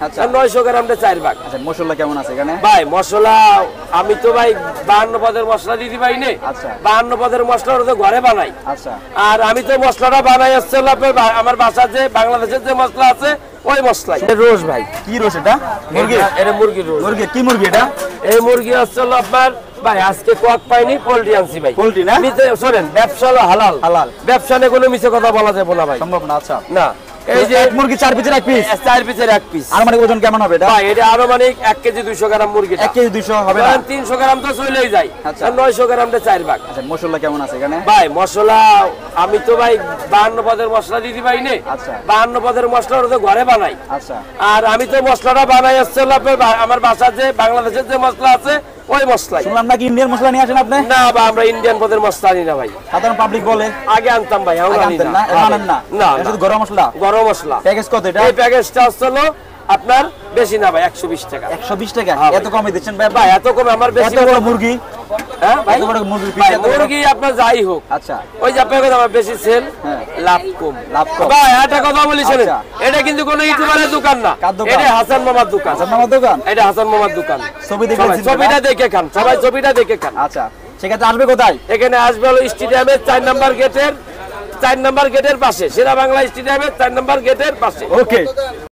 আর 900 গ্রামটা 4 ভাগ। আচ্ছা মশলা কেমন আছে এখানে ভাই মশলা আমি তো ভাই 52 পদের মশলা দিতে পারি না। আচ্ছা 52 পদের মশলা ওটা তো ঘরে বানাই। আচ্ছা আর আমি তো মশলাটা বানাই আসছে আমার বাসার যে বাংলাদেশের যে মশলা আছে ওই মশলাই। রোজ ভাই কি রোজ এটা মুরগি এটা মুরগির রোজ। মুরগি কি মুরগি এটা এই মুরগি হচ্ছে আপনার ভাই আজকে কক পাইনি পোল্ট্রি আনছি ভাই। পোল্ট্রি না শোনেন ব্যবসা হলো হালাল। হালাল ব্যবসা নিয়ে কোনো মিছে কথা বলা যাবে না ভাই। সম্ভব না। আচ্ছা না এই যে মুরগি 4 পিসের 1 পিস 4 পিসের 1 পিস আনুমানিক ওজন কেমন হবে এটা ভাই এটা আনুমানিক 1 কেজি 200 গ্রাম মুরগি 1 কেজি 200 হবে না 300 গ্রাম তো চলেই যায়। আচ্ছা। আর 900 গ্রামটা 4 ভাগ। আচ্ছা মশলা কেমন আছে এখানে ভাই মশলা আমি তো ভাই 52 পদের মশলা দিতে পারি না। আচ্ছা 52 পদের মশলা ওটা তো ঘরে বানাই। আচ্ছা আর আমি তো মশলাটা বানাই আসছে আমার বাসার যে বাংলাদেশের যে মশলা আছে ওই মশলাই। শুনলাম নাকি ইন্ডিয়ান মশলা নিয়ে আসেন আপনি না বা আমরা ইন্ডিয়ান পদের মশলা আনি না ভাই। সাধারণ পাবলিক বলে আগে আনতাম ভাই এখন আনি না। আনেন না না এটা শুধু গরম মশলা গরম মশলা। প্যাকেজ কত এটা এই প্যাকেজটা হলো আপনার বেশি না ভাই 120 টাকা। 120 টাকা হ্যাঁ এত কমে দিচ্ছেন ভাই ভাই এত কম আমার বেশি এত বড় মুরগি হ্যাঁ ভাই এত বড় মুরগি ভাই মুরগি আপনার যাই হোক আচ্ছা ওই যে আপনার কথা আমার বেশি সেল হ্যাঁ লাভ কম। লাভ কম ভাই একটা কথা বলি শুনেন আচ্ছা। এটা কিন্তু কোনো ইউটিউবারের দোকান না। কার দোকান? এটা হাসান মামার দোকান। হাসান মামার দোকান এটা হাসান মামার দোকান। ছবি দেখে সবাই ছবিটা দেখে খান সবাই ছবিটা দেখে খান। আচ্ছা সেক্ষেত্রে আসবে কোথায় এখানে আসবে হলো স্টেডিয়ামের 4 নম্বর গেটের পাশে শেরা বাংলা স্টেডিয়ামের 4 নম্বর গেটের পাশে। ওকে